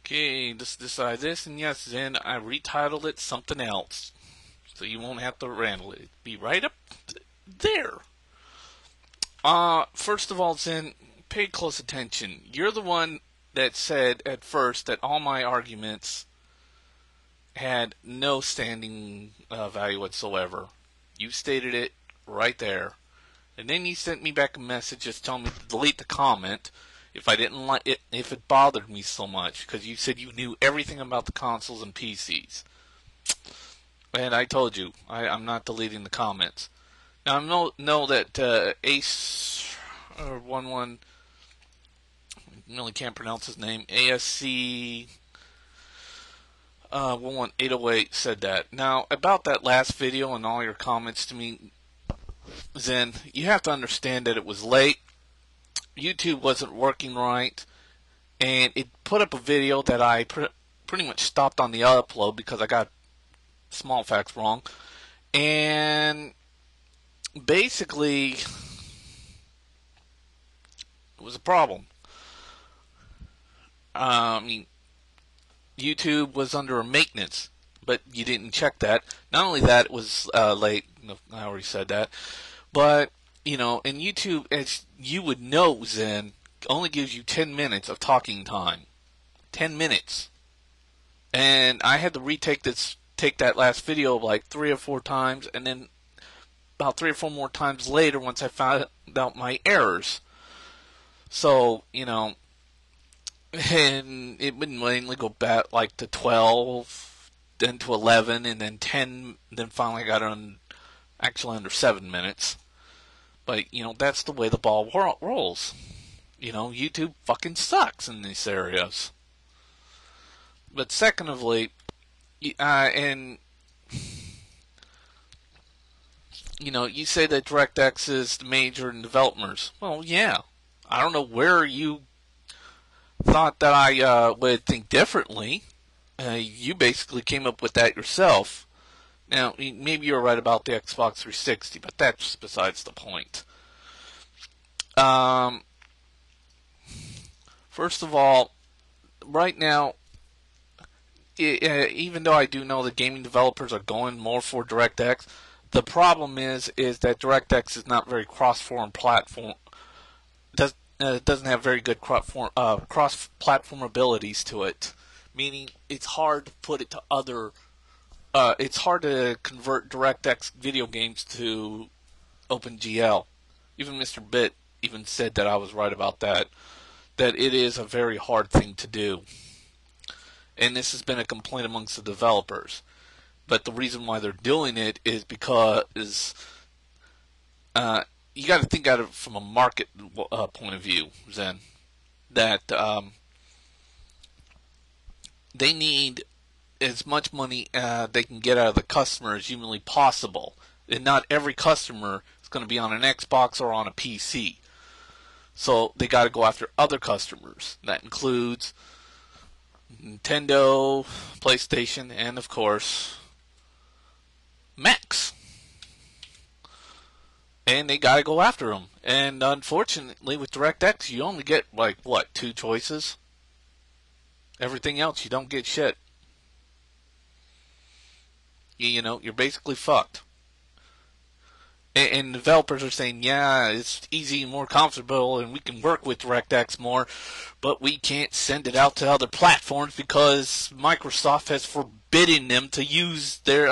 Okay, decide this, and yes, then I retitled it something else, so you won't have to ramble it. Be right up there. First of all, Zen, pay close attention. You're the one that said at first that all my arguments had no standing value whatsoever. You stated it right there. And then you sent me back a message just telling me to delete the comment if I didn't like it, if it bothered me so much, because you said you knew everything about the consoles and PCs. And I told you, I'm not deleting the comments. Now I know that Ace or 11, I really can't pronounce his name, ASC 11808 said that. Now about that last video and all your comments to me, Zen, you have to understand that it was late. YouTube wasn't working right, and it put up a video that I pretty much stopped on the upload because I got small facts wrong, and basically it was a problem. I mean, YouTube was under a maintenance, but you didn't check that. Not only that, it was late. I already said that, but and YouTube, as you would know, Zen, only gives you 10 minutes of talking time. 10 minutes. And I had to take that last video like 3 or 4 times, and then about 3 or 4 more times later once I found out my errors. So, and it would mainly go back like to 12, then to 11, and then 10, then finally I got on actually under 7 minutes. But, that's the way the ball rolls. YouTube fucking sucks in these areas. But secondly, and you say that DirectX is the major in developers. Well, yeah. I don't know where you thought that I would think differently. You basically came up with that yourself. Now, maybe you're right about the Xbox 360, but that's besides the point. First of all, right now, even though I do know that gaming developers are going more for DirectX, the problem is that DirectX is not very cross-platform. Doesn't have very good cross-platform abilities to it. Meaning, it's hard to put it to other. It's hard to convert DirectX video games to OpenGL. Even Mr. Bit even said that I was right about that. That it is a very hard thing to do. And this has been a complaint amongst the developers. But the reason why they're doing it is because you got to think at it from a market point of view, Zen. That they need as much money they can get out of the customer as humanly possible. And not every customer is going to be on an Xbox or on a PC. So they got to go after other customers. That includes Nintendo, PlayStation, and of course, Macs. And they got to go after them. And unfortunately, with DirectX, you only get, 2 choices? Everything else, you don't get shit. You're basically fucked. And developers are saying, yeah, it's easy and more comfortable, and we can work with DirectX more, but we can't send it out to other platforms because Microsoft has forbidden them to use their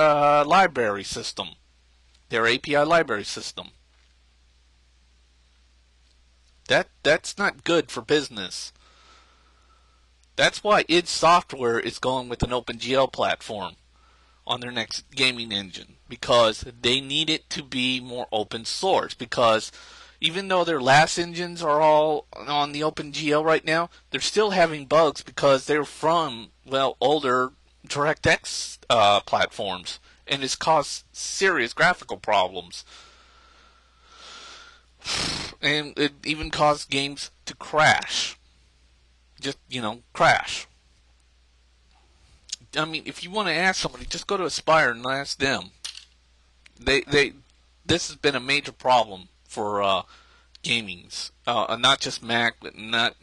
library system, their API library system. That's not good for business. That's why id Software is going with an OpenGL platform on their next gaming engine, because they need it to be more open source. Because even though their last engines are all on the OpenGL right now, they're still having bugs because they're from older DirectX platforms, and it's caused serious graphical problems, and it even caused games to crash. Just crash. I mean, if you want to ask somebody, just go to Aspire and ask them. This has been a major problem for gamings, not just Mac, but not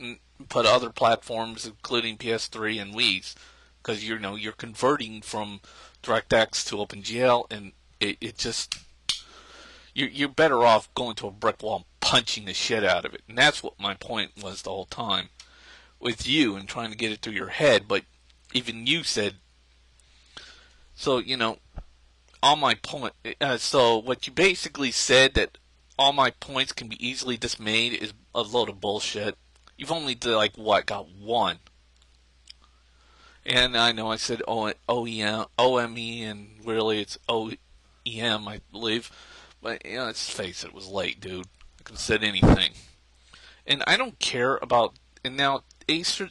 put other platforms, including PS3 and Wii's, because you're converting from DirectX to OpenGL, and it just you're better off going to a brick wall and punching the shit out of it. And that's what my point was the whole time with you and trying to get it through your head. But even you said, so, all my point. So what you basically said, that all my points can be easily dismade, is a load of bullshit. You've only got one. And I know I said OEM, OME, and really it's OEM, I believe. But, let's face it, it was late, dude. I could have said anything. And I don't care about, and now Acer,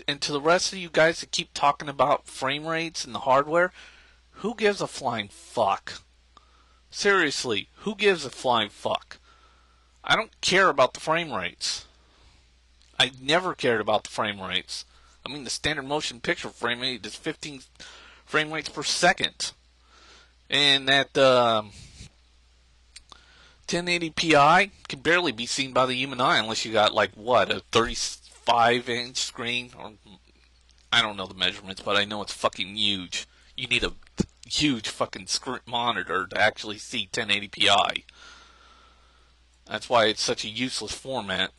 and to the rest of you guys that keep talking about frame rates and the hardware, who gives a flying fuck? Seriously, who gives a flying fuck? I don't care about the frame rates. I never cared about the frame rates. I mean, the standard motion picture frame rate is 15 frame rates per second. And that 1080p can barely be seen by the human eye unless you got, a 35-inch screen. Or I don't know the measurements, but I know it's fucking huge. You need a huge fucking screen monitor to actually see 1080p. That's why it's such a useless format.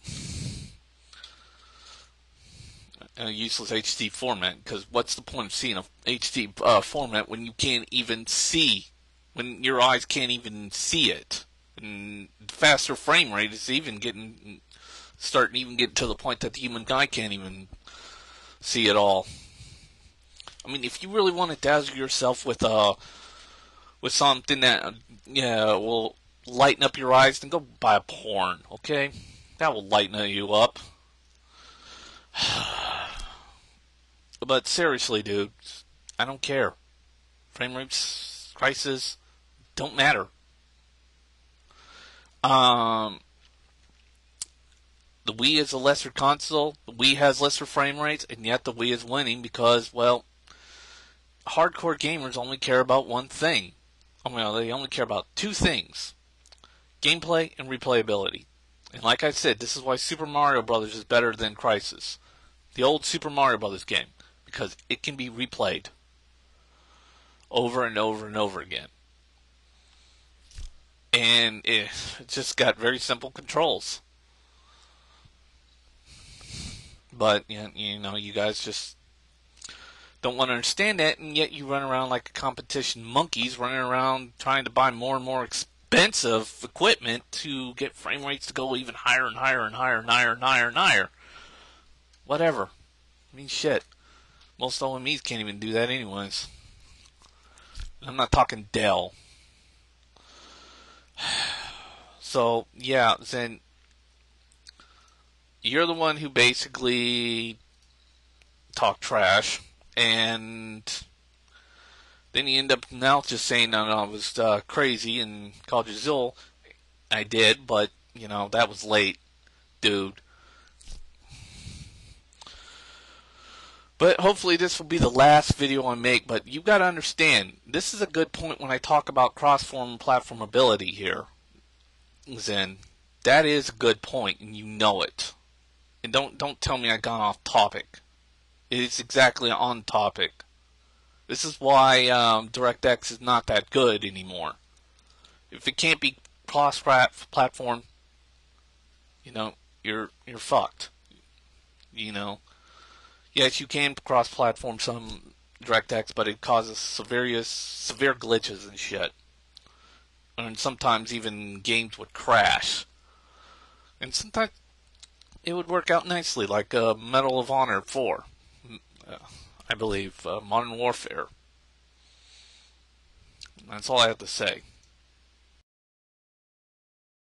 A useless HD format, because what's the point of seeing a HD format when you can't even see, when your eyes can't even see it? And faster frame rate is starting to get to the point that the human eye can't even see it all. I mean, if you really want to dazzle yourself with something that will lighten up your eyes, then go buy a porn, okay? That will lighten you up. But seriously, dude, I don't care. Frame rates, prices, don't matter. The Wii is a lesser console. The Wii has lesser frame rates, and yet the Wii is winning because, well, hardcore gamers only care about one thing. They only care about two things: gameplay and replayability. And like I said, this is why Super Mario Bros. Is better than Crysis, the old Super Mario Bros. Game, because it can be replayed over and over and over again. And it just got very simple controls. But, you guys just don't want to understand that, and yet you run around like competition monkeys, running around trying to buy more and more expensive equipment to get frame rates to go even higher and higher and higher and higher and higher and higher. Whatever. I mean, shit. Most OMEs can't even do that anyways. I'm not talking Dell. So, yeah, then you're the one who basically talked trash, and then you end up now just saying, no, I was crazy and called you Zul. I did, but, that was late, dude. But hopefully this will be the last video I make, but you've got to understand, this is a good point when I talk about cross-platform platformability here. Zen, that is a good point, and you know it. And don't tell me I've gone off topic. It is exactly on topic. This is why DirectX is not that good anymore. If it can't be cross-platform, you're fucked. Yes, you can cross-platform some DirectX, but it causes severe glitches and shit. And sometimes even games would crash. And sometimes it would work out nicely, like Medal of Honor 4, I believe, Modern Warfare. That's all I have to say.